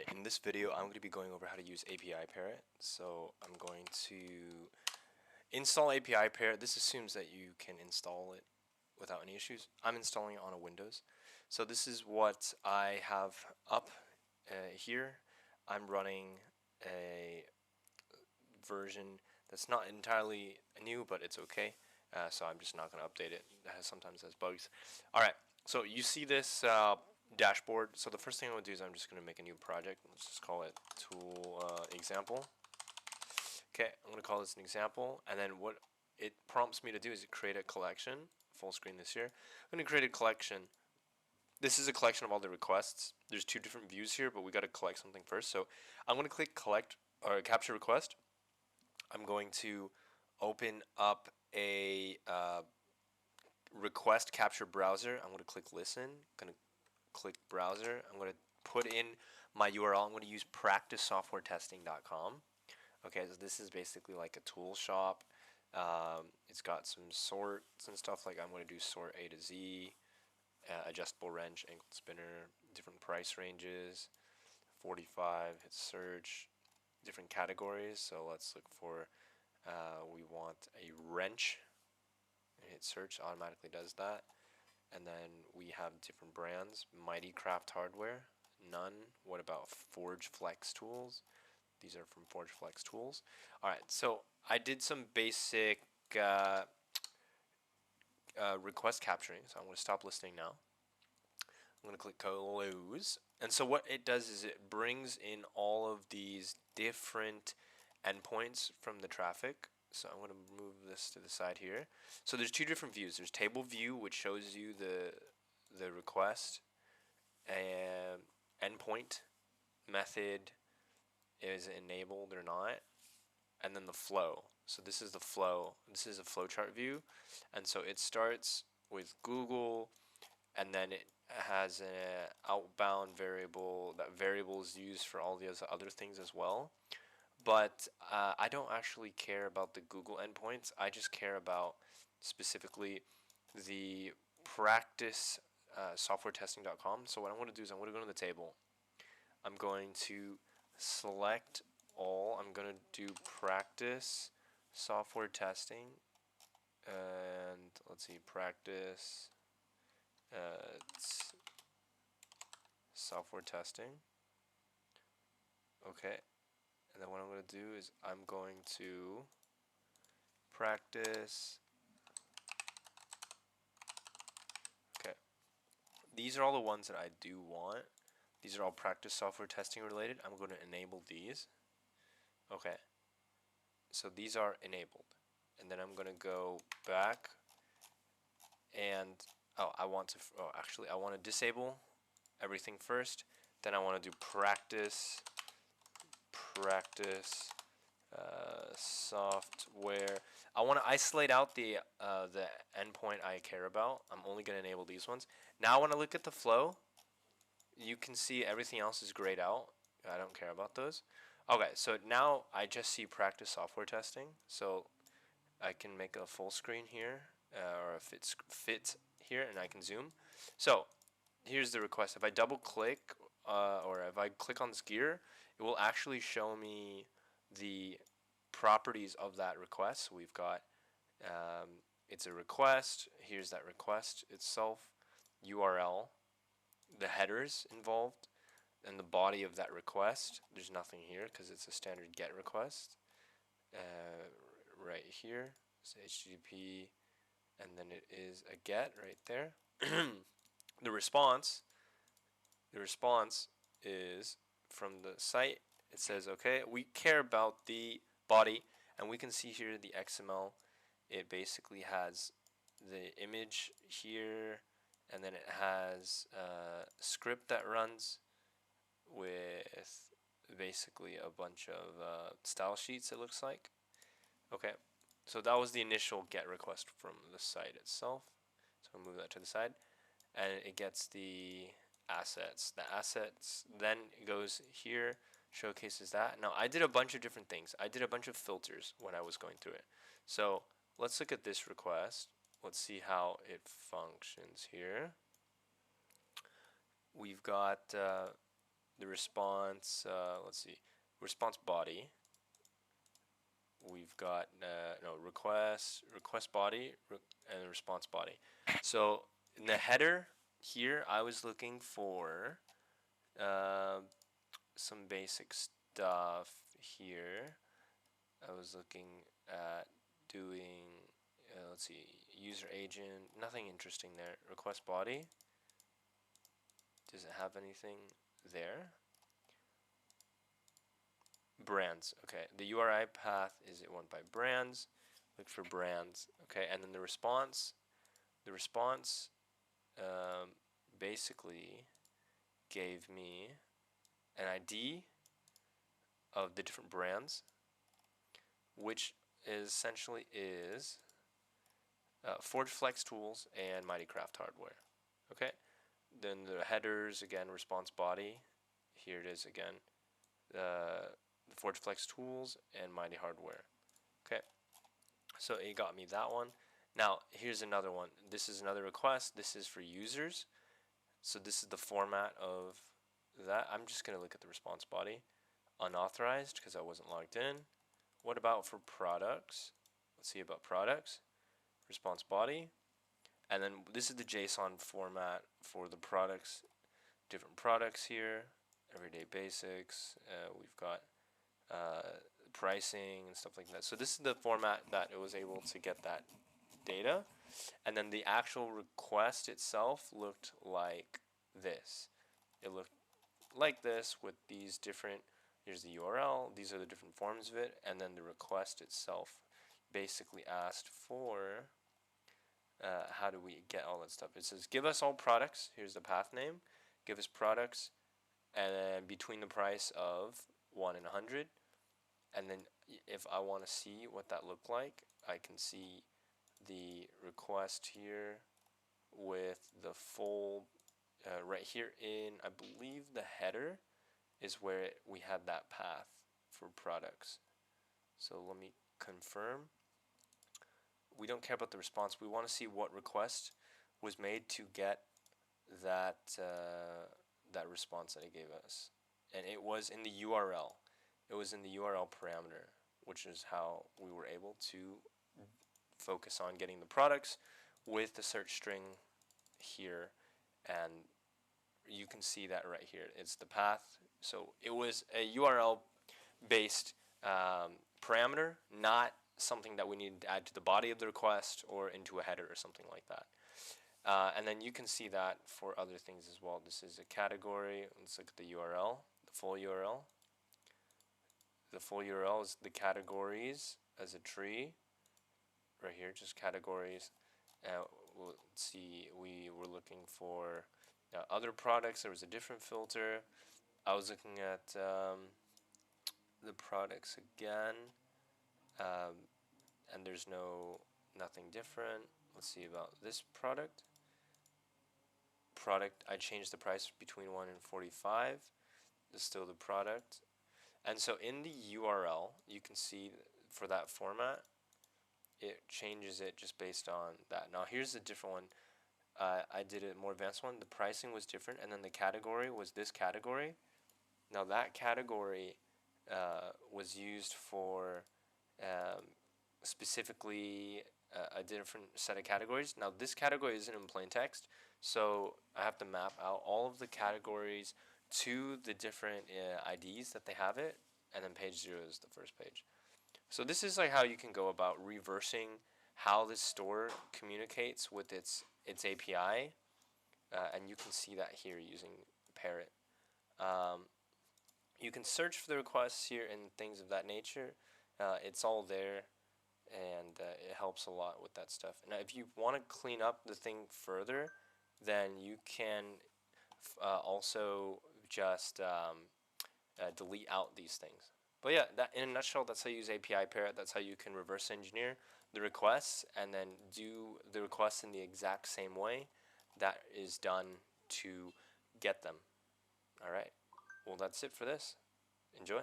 Alright, in this video I'm going to be going over how to use API Parrot. So I'm going to install API Parrot. This assumes that you can install it without any issues. I'm installing it on a Windows. So this is what I have up here. I'm running a version that's not entirely new, but it's okay. So I'm just not going to update it. It sometimes has bugs. Alright, so you see this dashboard. So the first thing I'm going to do is I'm just going to make a new project. Let's just call it tool example. Okay, I'm going to call this an example, and then what it prompts me to do is create a collection. Full screen this here. I'm going to create a collection. This is a collection of all the requests. There's two different views here, but we got to collect something first. So I'm going to click collect or capture request. I'm going to open up a request capture browser. I'm going to click listen. I'm going to click browser. I'm going to put in my URL. I'm going to use practicesoftwaretesting.com. Okay, so this is basically like a tool shop. It's got some sorts and stuff, like I'm going to do sort A to Z, adjustable wrench, ankle spinner, different price ranges, 45, hit search, different categories. So let's look for, we want a wrench, hit search, automatically does that. And then we have different brands. Mighty Craft Hardware, none. What about Forge Flex Tools? These are from Forge Flex Tools. Alright, so I did some basic request capturing. So I'm going to stop listening now. I'm going to click close. And so what it does is it brings in all of these different endpoints from the traffic. So I'm going to move this to the side here. So there's two different views. There's table view, which shows you the request, and endpoint method is enabled or not, and then the flow. So this is the flow. This is a flowchart view, and so it starts with Google, and then it has an outbound variable. That variable is used for all the other things as well. But I don't actually care about the Google endpoints. I just care about specifically the practice softwaretesting.com. So what I'm going to do is I'm going to go to the table. I'm going to select all. I'm going to do practice software testing. And let's see, practice software testing. Okay. And then what I'm going to do is I'm going to practice. Okay. These are all the ones that I do want. These are all practice software testing related. I'm going to enable these. Okay. So these are enabled. And then I'm going to go back and I want to disable everything first. Then I want to do practice software. I want to isolate out the endpoint I care about. I'm only going to enable these ones. Now when I look at the flow, you can see everything else is grayed out. I don't care about those. Okay, so now I just see practice software testing. So I can make a full screen here, or a fit here, and I can zoom. So here's the request. If I double click, or if I click on this gear, it will actually show me the properties of that request. So we've got it's a request. Here's that request itself, URL, the headers involved, and the body of that request. There's nothing here because it's a standard GET request. Right here, it's HTTP, and then it is a GET right there. The response is from the site. It says, okay, we care about the body, and we can see here the XML. It basically has the image here, and then it has a script that runs with basically a bunch of style sheets, it looks like. Okay, so that was the initial GET request from the site itself. So I'll move that to the side, and it gets the assets. The assets then goes here, showcases that. Now I did a bunch of different things. I did a bunch of filters when I was going through it. So let's look at this request. Let's see how it functions here. We've got the response, let's see, response body. We've got no request body, and response body. So in the header here, I was looking for some basic stuff here. I was looking at doing, let's see, user agent, nothing interesting there. Request body, does it have anything there? Brands, okay. The URI path is it one by brands. Look for brands, okay. And then the response basically gave me an ID of the different brands, which essentially is Forge Flex Tools and Mighty Craft Hardware. Okay, then the headers again, response body. Here it is again, the Forge Flex Tools and Mighty Hardware. Okay, so it got me that one. Now here's another one. This is another request. This is for users. So this is the format of that. I'm just gonna look at the response body. Unauthorized because I wasn't logged in. What about for products? Let's see about products. Response body. And then this is the JSON format for the products, different products here, everyday basics. We've got pricing and stuff like that. So this is the format that it was able to get that data. And then the actual request itself looked like this. It looked like this with these different, here's the URL, these are the different forms of it, and then the request itself basically asked for how do we get all that stuff. It says give us all products, here's the path name, give us products, and then between the price of 1 and 100, and then if I want to see what that looked like, I can see the request here with the full right here in, I believe the header is where we had that path for products. So let me confirm. We don't care about the response. We want to see what request was made to get that that response that it gave us, and it was in the URL. It was in the URL parameter, which is how we were able to focus on getting the products with the search string here, and you can see that right here. It's the path. So it was a URL based parameter, not something that we needed to add to the body of the request or into a header or something like that. And then you can see that for other things as well. This is a category. Let's look at the URL, the full URL. The full URL is the categories as a tree. Right here, just categories. We'll see, we were looking for other products. There was a different filter. I was looking at the products again, and there's nothing different. Let's see about this product. I changed the price between 1 and 45. It's still the product. And so in the URL, you can see for that format, it changes it just based on that. Now here's a different one. I did a more advanced one. The pricing was different, and then the category was this category. Now that category was used for specifically a different set of categories. Now this category isn't in plain text, so I have to map out all of the categories to the different IDs that they have it, and then page 0 is the first page. So this is like how you can go about reversing how this store communicates with its API, and you can see that here using Parrot. You can search for the requests here and things of that nature. It's all there, and it helps a lot with that stuff. Now if you want to clean up the thing further, then you can also just delete out these things. But yeah, that in a nutshell, that's how you use API Parrot. That's how you can reverse engineer the requests and then do the requests in the exact same way that is done to get them. All right. Well, that's it for this. Enjoy.